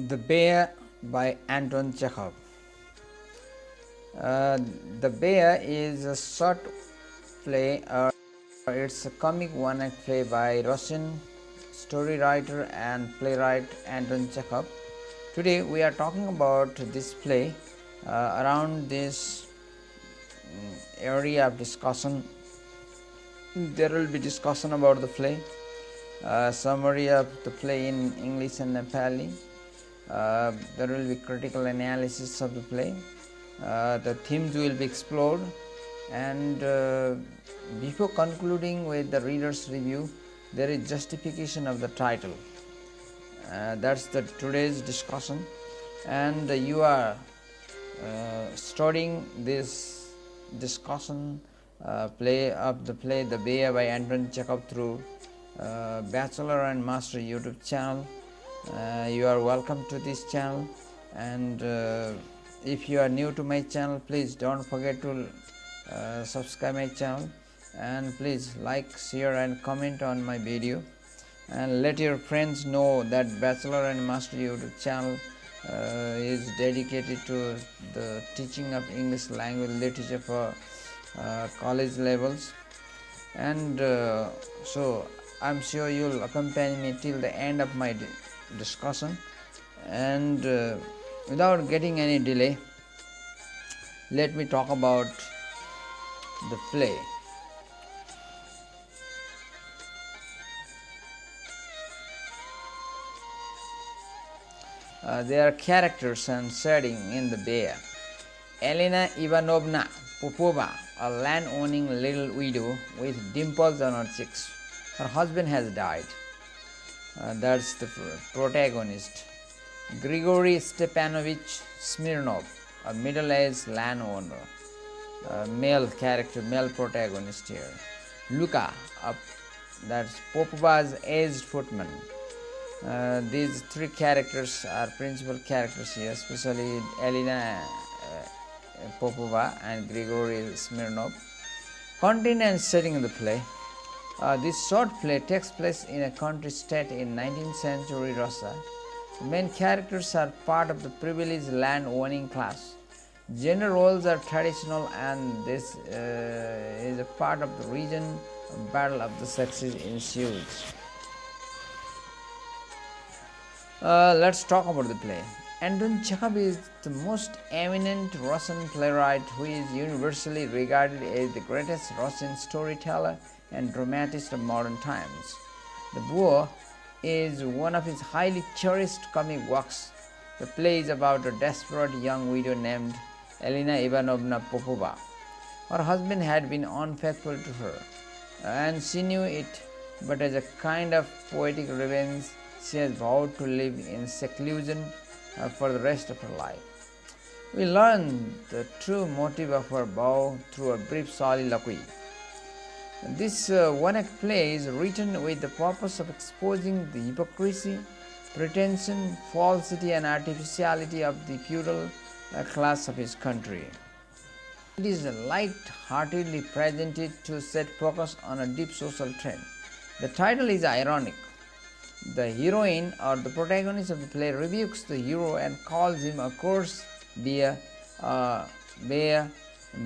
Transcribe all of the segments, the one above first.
The Bear by Anton Chekhov. The Bear is a short play, it's a comic one-act play by Russian story writer and playwright Anton Chekhov. Today we are talking about this play. Around this area of discussion, there will be discussion about the play, summary of the play in English and Nepali. There will be critical analysis of the play. The themes will be explored, and before concluding with the reader's review, there is justification of the title. That's the today's discussion, and you are studying this discussion play of the play The Bear by Anton Chekhov through Bachelor and Master YouTube channel. You are welcome to this channel, and if you are new to my channel, please don't forget to subscribe my channel, and please like, share and comment on my video, and let your friends know that Bachelor and Master YouTube channel is dedicated to the teaching of English language literature for college levels, and so I'm sure you'll accompany me till the end of my discussion. And without getting any delay, let me talk about the play. There are characters and setting in The Bear. Elena Ivanovna Popova, a land-owning little widow with dimples on her cheeks. Her husband has died. That's the protagonist. Grigory Stepanovich Smirnov, a middle-aged landowner, male character, male protagonist here. Luka, that's Popova's aged footman. These three characters are principal characters here, especially Elena Popova and Grigory Smirnov. Content and setting of the play. This short play takes place in a country state in 19th century Russia. The main characters are part of the privileged land-owning class. Gender roles are traditional, and this is a part of the region. A battle of the sexes ensues. Let's talk about the play. Anton Chekhov is the most eminent Russian playwright who is universally regarded as the greatest Russian storyteller and dramatist of modern times. The Bear is one of his highly cherished comic works. The play is about a desperate young widow named Elena Ivanovna Popova. Her husband had been unfaithful to her, and she knew it, but as a kind of poetic revenge, she has vowed to live in seclusion for the rest of her life. We learn the true motive of her vow through a brief soliloquy. This one-act play is written with the purpose of exposing the hypocrisy, pretension, falsity and artificiality of the feudal class of his country. It is light-heartedly presented to set focus on a deep social trend. The title is ironic. The heroine or the protagonist of the play rebukes the hero and calls him a coarse bear, a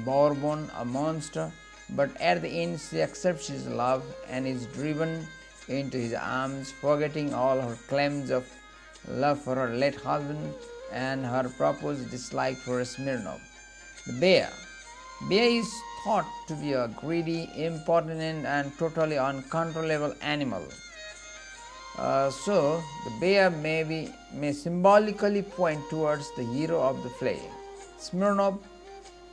bourbon, a monster, but at the end she accepts his love and is driven into his arms, forgetting all her claims of love for her late husband and her proposed dislike for Smirnov. The bear is thought to be a greedy, impertinent and totally uncontrollable animal. So the bear may symbolically point towards the hero of the play. Smirnov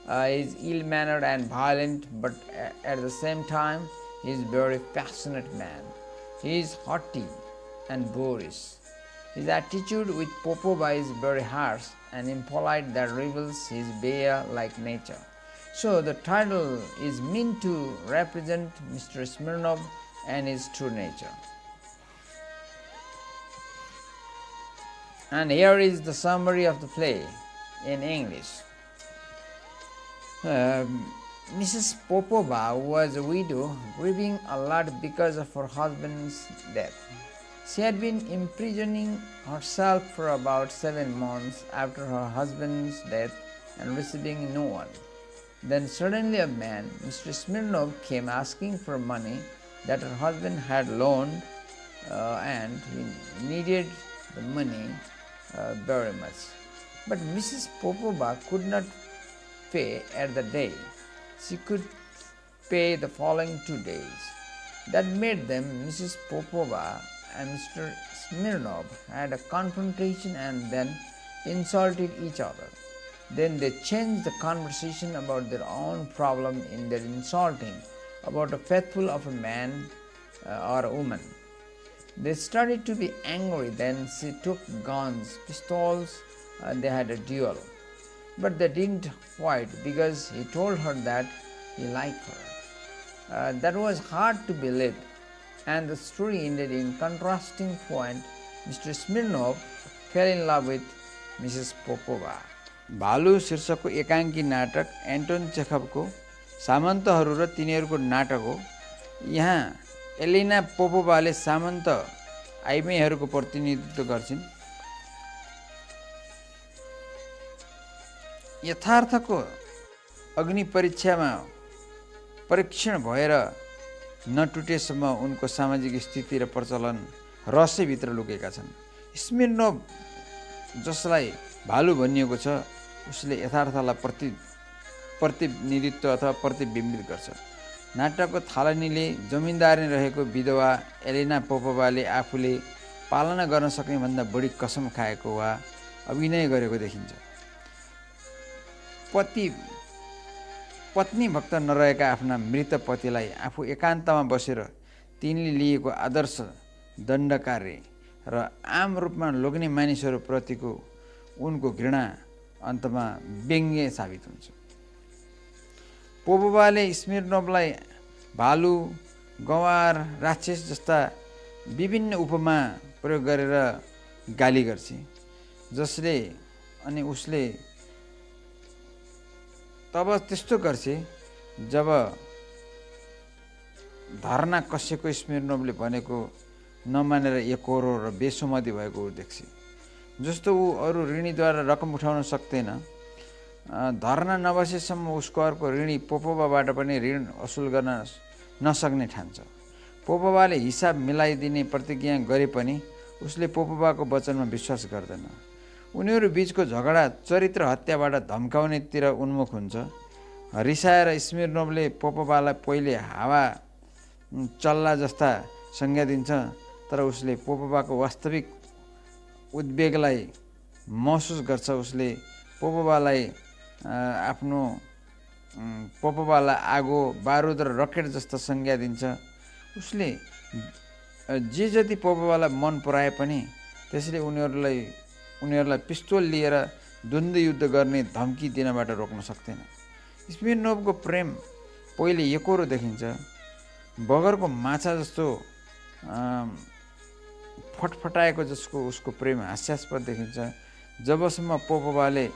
is ill-mannered and violent, but at the same time he is a very passionate man. He is haughty and boorish. His attitude with Popova is very harsh and impolite, that reveals his bear-like nature. So the title is meant to represent Mr. Smirnov and his true nature. And here is the summary of the play in English. Mrs. Popova was a widow, grieving a lot because of her husband's death. She had been imprisoning herself for about 7 months after her husband's death and receiving no one. Then suddenly a man, Mr. Smirnov, came asking for money that her husband had loaned, and he needed the money very much. But Mrs. Popova could not pay at the day. She could pay the following 2 days. That made them, Mrs. Popova and Mr. Smirnov, had a confrontation and then insulted each other. Then they changed the conversation about their own problem in their insulting about a faithful of a man or a woman. They started to be angry. Then she took guns, pistols, and they had a duel. But they didn't fight because he told her that he liked her. That was hard to believe, and the story ended in contrasting point. Mr. Smirnov fell in love with Mrs. Popova. भालु शीर्षकको एकाङ्की नाटक Anton चेखभको सामन्तहरू र तिनीहरूको नाटक हो। यहाँ Elina पोपोभाले सामन्त आइमेहरूको प्रतिनिधित्व गर्छिन्। यथार्थको अग्नि परीक्षण भएर नटुटेसम्म उनको सामाजिक स्थिति र प्रचलन रहस्यभित्र लुकेका छन्। स्मिर्नोभ जसलाई भालु भनिएको छ उसले यथार्थलाई प्रतिनिधित्व अथवा प्रतिबिम्बित गर्छ। नाटकको थालनीले जमिनदारी रहेको विधवा एलिना पोपोभाले आफूले पालना गर्न सक्ने भन्दा बढी कसम खाएको वा अभिनय गरेको देखिन्छ। पत्नी भक्त नरहेका आफ्ना मृत पतिलाई आफू एकान्तमा बसेर तिनले लिएको आदर्श दण्डकार्य र आम रूपमा लोग्ने मानिसहरू प्रतिको उनको घृणा अन्तमा व्यङ्ग्य साबित हुन्छ। पोपोभाले स्मिर्नोभलाई भालु, गवार, राक्षस जस्ता विभिन्न उपमा प्रयोग गरेर गाली गर्छ, जसले अनि उसले तब त्यस्तो गर्छ जब धर्ना कसेको स्मिर्नोभले भनेको नमानेर एकहोरो र बेसुमती भएको देख्छ। जस्तो ऊ अरू ऋणीद्वारा रकम उठाउन सक्दैन, धर्ना नबसेसम्म उसको अर्को ऋणी पोपोभाबाट पनि ऋण असुल गर्न नसक्ने ठान्छ। पोपोभाले हिसाब मिलाइदिने प्रतिज्ञा गरे पनि उसले पोपोभाको वचनमा विश्वास गर्दैन। उनीहरू बीचको झगडा चरित्र हत्याबाट धम्काउनेतिर उन्मुख हुन्छ। रिसाएर स्मिर्नोभले पोपोभालाई पहिले हावा चल्ला जस्ता संज्ञा दिन्छ, तर उसले पोपोभाको वास्तविक उद्वेगलाई महसुस गर्छ। उसले पोपोभालाई आगो, बारुद र रकेट जस्ता संज्ञा दिन्छ। उसले जे जति पोपोभालाई मन पराए पनि त्यसले उनीहरूलाई पिस्तोल लिएर द्वन्द्व युद्ध गर्ने धम्की दिनबाट रोक्न सक्दैन। स्मिर्नोभको प्रेम पहिले एकहोरो देखिन्छ, बगरको माछा जस्तो फटफटाएको जसको उसको प्रेम हास्यास्पद देखिन्छ। जबसम्म पोपोभाले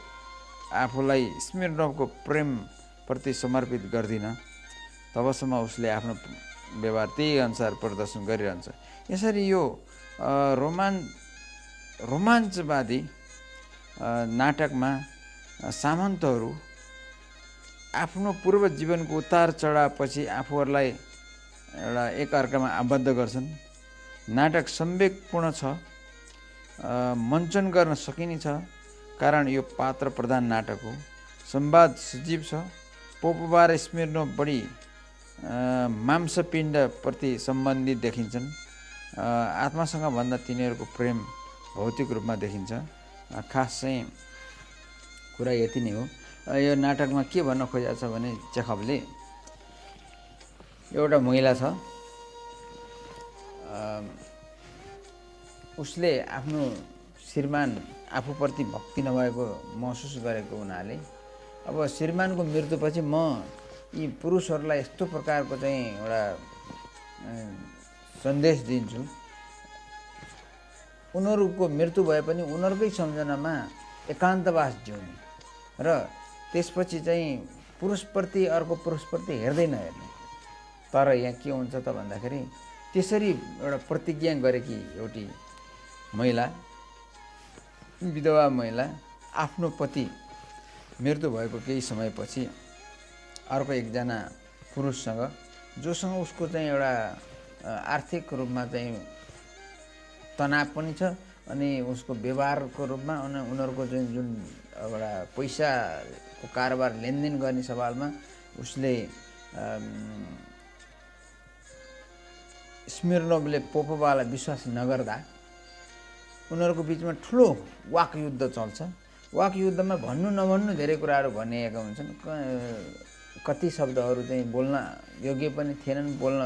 आफूलाई स्मिर्नोभको प्रेम प्रति समर्पित गर्दिन तबसम्म उसले आफ्नो व्यवहार त्यही अनुसार प्रदर्शन गरिरहन्छ। यसरी यो रोमाञ्चवादी नाटकमा सामन्तहरू आफ्नो पूर्व जीवनको उतार चढावपछि आफूहरूलाई एउटा एकअर्कामा आबद्ध गर्छन्। नाटक संवेगपूर्ण छ, मञ्चन गर्न सकिने छ, कारण यो पात्र प्रधान नाटक हो। संवाद सजीव छ। पोपोभा र स्मिर्नोभ बढी मांसपिण्ड प्रति सम्बन्धित देखिन्छन्। आत्मासँग भन्दा तिनीहरूको प्रेम भौतिक रूपमा देखिन्छ। खास चाहिँ कुरा यति नै हो। यो नाटकमा के भन्न खोजेको छ भने चेखभले एउटा महिला छ, उसले आफ्नो श्रीमान आफूप्रति भक्ति नभएको महसुस गरेको हुनाले अब श्रीमानको मृत्युपछि म यी पुरुषहरूलाई यस्तो प्रकारको चाहिँ एउटा सन्देश दिन्छु, उनीहरूको मृत्यु भए पनि उनीहरूकै सम्झनामा एकान्तवास जिउने र त्यसपछि चाहिँ पुरुषप्रति अर्को पुरुषप्रति हेर्दै नहेर्ने। तर यहाँ के हुन्छ त भन्दाखेरि त्यसरी एउटा प्रतिज्ञा गरेकी एउटी महिला, विधवा महिला आफ्नो पति मृत्यु भएको केही समयपछि अर्को एकजना पुरुषसँग, जोसँग उसको चाहिँ एउटा आर्थिक रूपमा चाहिँ तनाव पनि छ अनि उसको व्यवहारको रूपमा अनि उनीहरूको चाहिँ जुन एउटा पैसाको कारोबार लेनदेन गर्ने सवालमा उसले स्मिर्नोभले पोपोभालाई विश्वास नगर्दा उनीहरूको बिचमा ठुलो वाकयुद्ध चल्छ। वाकयुद्धमा भन्नु नभन्नु धेरै कुराहरू भनिएका हुन्छन्। कति शब्दहरू चाहिँ बोल्न योग्य पनि थिएनन्, बोल्न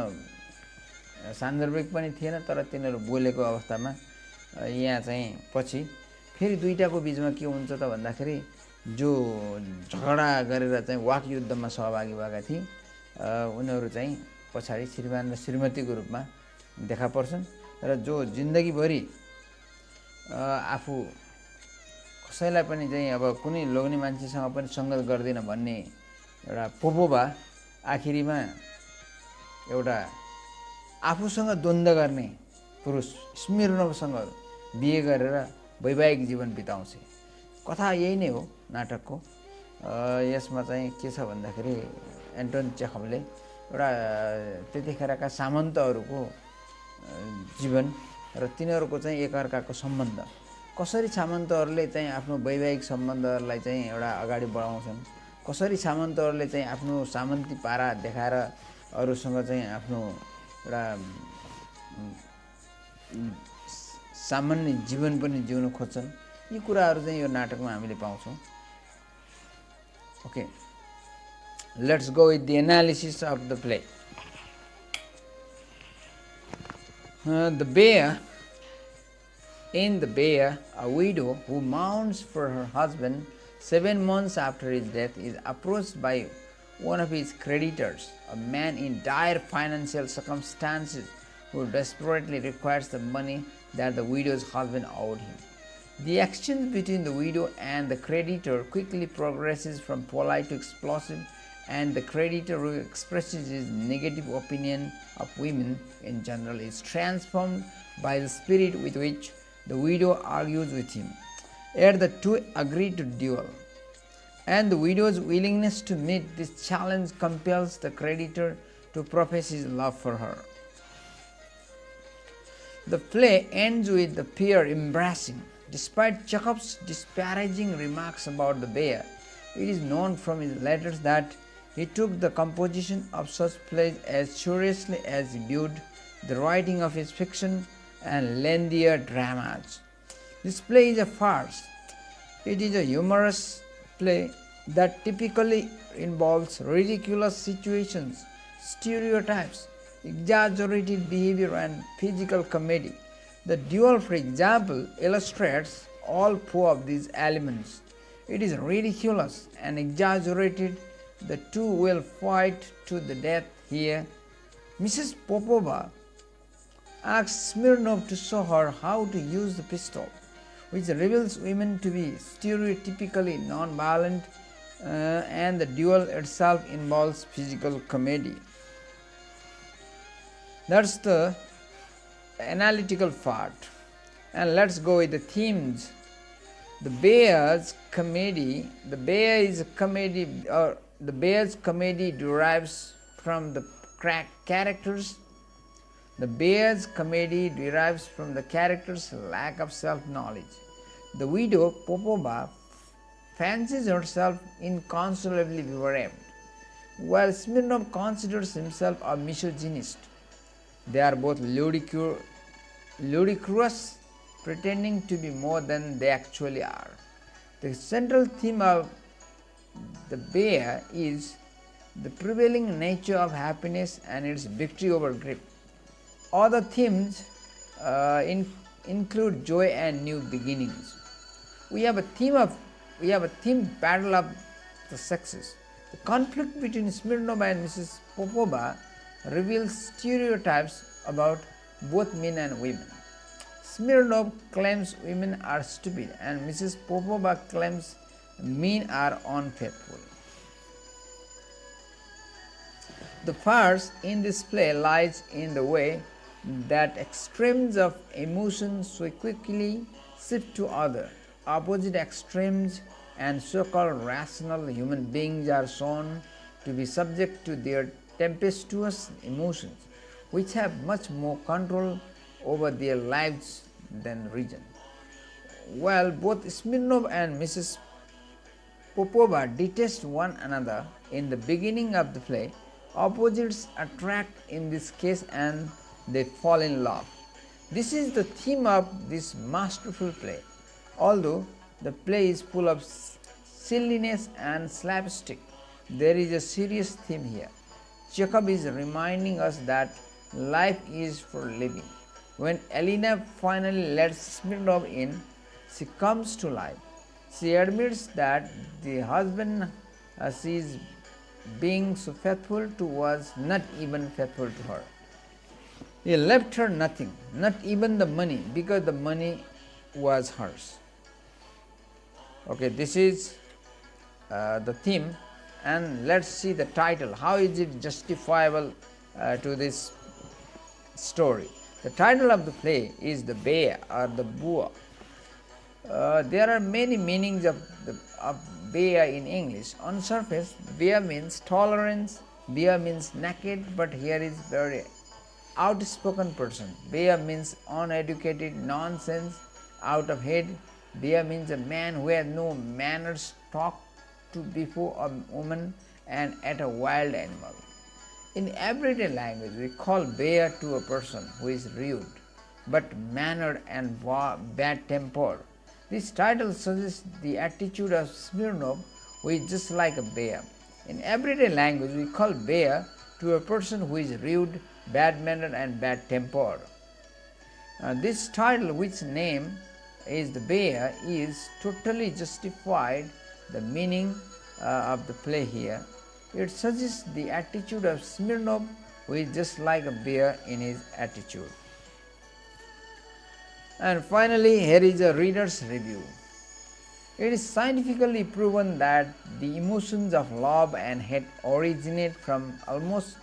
सान्दर्भिक पनि थिएन, तर तिनीहरू बोलेको अवस्थामा यहाँ चाहिँ पछि फेरि दुईटाको बिचमा के हुन्छ त भन्दाखेरि जो झगडा गरेर चाहिँ वाकयुद्धमा सहभागी भएका थिए उनीहरू चाहिँ पछाडि श्रीमान र श्रीमतीको रूपमा देखा पर्छन् र जो जिन्दगीभरि आफू कसैलाई पनि चाहिँ अब कुनै लोग्ने मान्छेसँग पनि सङ्गत गर्दिन भन्ने एउटा पोपोभा आखिरीमा एउटा आफूसँग द्वन्द्व गर्ने पुरुष स्मिर्नोभसँग बिहे गरेर वैवाहिक जीवन बिताउँछ। कथा यही नै हो नाटकको। यसमा चाहिँ के छ भन्दाखेरि एन्टोन चेखभले एउटा त्यतिखेरका सामन्तहरूको जीवन र तिनीहरूको चाहिँ एकअर्काको सम्बन्ध, कसरी सामन्तहरूले चाहिँ आफ्नो वैवाहिक सम्बन्धहरूलाई चाहिँ एउटा अगाडि बढाउँछन्, कसरी सामन्तहरूले चाहिँ आफ्नो सामन्ती पारा देखाएर अरूसँग चाहिँ आफ्नो एउटा सामान्य जीवन पनि जिउन खोज्छन्, यी कुराहरू चाहिँ यो नाटकमा हामीले पाउँछौँ। Okay, let's go with the analysis of the play. In the bear, a widow who mourns for her husband 7 months after his death is approached by one of his creditors, a man in dire financial circumstances who desperately requires the money that the widow's husband owed him. The exchange between the widow and the creditor quickly progresses from polite to explosive, and the creditor, who expresses his negative opinion of women in general, is transformed by the spirit with which the widow argues with him. Yet the two agree to duel, and the widow's willingness to meet this challenge compels the creditor to profess his love for her. The play ends with the pair embracing. Despite Chekhov's disparaging remarks about the bear, it is known from his letters that he took the composition of such plays as seriously as he viewed the writing of his fiction and lengthier dramas. This play is a farce. It is a humorous play that typically involves ridiculous situations, stereotypes, exaggerated behavior, and physical comedy. The duel, for example, illustrates all 4 of these elements. It is ridiculous and exaggerated. The two will fight to the death here. Mrs. Popova asks Smirnov to show her how to use the pistol, which reveals women to be stereotypically non-violent, and the duel itself involves physical comedy. That's the analytical part. And let's go with the themes. The bear's comedy derives from the characters. The bear's comedy derives from the character's lack of self-knowledge. The widow Popova fancies herself inconsolably bereaved, while Smirnov considers himself a misogynist. They are both ludicrous, pretending to be more than they actually are. The central theme of the bear is the prevailing nature of happiness and its victory over grief. Other themes include joy and new beginnings. We have a theme battle of the sexes. The conflict between Smirnov and Mrs. Popova reveals stereotypes about both men and women. Smirnov claims women are stupid, and Mrs. Popova claims men are unfaithful. The farce in this play lies in the way that extremes of emotion so quickly shift to other opposite extremes, and so-called rational human beings are shown to be subject to their tempestuous emotions, which have much more control over their lives than reason. While both Smirnov and Mrs. Popova detest one another in the beginning of the play, opposites attract in this case and they fall in love. This is the theme of this masterful play. Although the play is full of silliness and slapstick, there is a serious theme here. Chekhov is reminding us that life is for living. When Elena finally lets Smirnov in, she comes to life. She admits that the husband she is being so faithful to was not even faithful to her. He left her nothing, not even the money, because the money was hers. Okay, this is the theme, and let's see the title. How is it justifiable to this story? The title of the play is the bear or the boa. There are many meanings of bear in English. On surface, bear means tolerance, bear means naked, but here is very outspoken person. Bear means uneducated nonsense, out of head. Bear means a man who has no manners, talk to before a woman and at a wild animal. In everyday language, we call bear to a person who is rude, but mannered and bad-tempered. This title suggests the attitude of Smirnov, who is just like a bear. In everyday language, we call bear to a person who is rude, bad-mannered and bad-tempered. This title, which name is the bear, is totally justified the meaning of the play here. It suggests the attitude of Smirnov, who is just like a bear in his attitude. And finally, here is a reader's review. It is scientifically proven that the emotions of love and hate originate from almost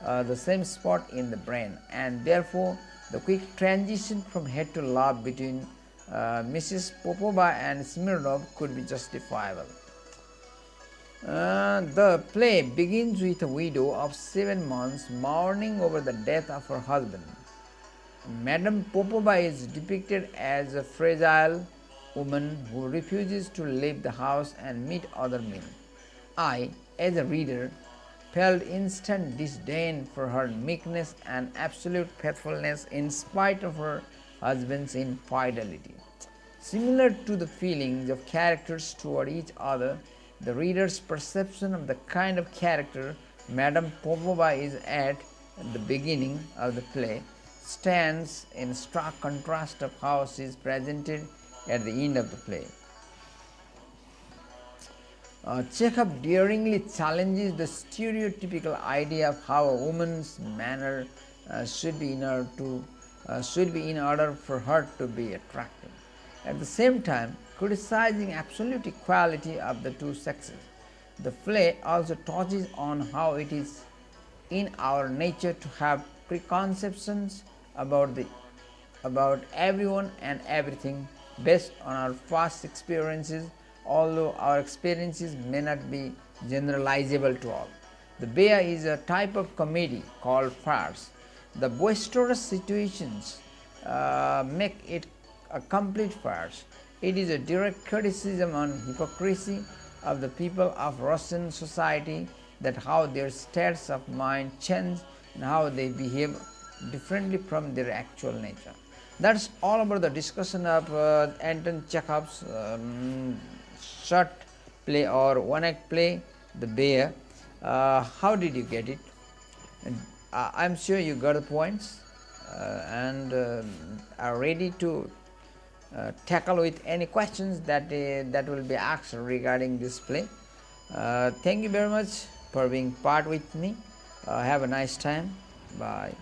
the same spot in the brain, and therefore the quick transition from hate to love between Mrs. Popova and Smirnov could be justifiable. The play begins with a widow of 7 months mourning over the death of her husband. Madame Popova is depicted as a fragile woman who refuses to leave the house and meet other men. I, as a reader, felt instant disdain for her meekness and absolute faithfulness in spite of her husband's infidelity. Similar to the feelings of characters toward each other, the reader's perception of the kind of character Madame Popova is at the beginning of the play stands in stark contrast of how she is presented at the end of the play. Chekhov daringly challenges the stereotypical idea of how a woman's manner should be in order for her to be attractive. At the same time, criticizing absolute equality of the two sexes. The play also touches on how it is in our nature to have preconceptions about everyone and everything based on our past experiences, although our experiences may not be generalizable to all. The bear is a type of comedy called farce. The boisterous situations make it a complete farce. It is a direct criticism on hypocrisy of the people of Russian society, that how their states of mind change and how they behave differently from their actual nature. That's all about the discussion of Anton Chekhov's short play or one-act play, The Bear. How did you get it? I'm sure you got the points and are ready to tackle with any questions that will be asked regarding this play. Thank you very much for being part with me. Have a nice time. Bye.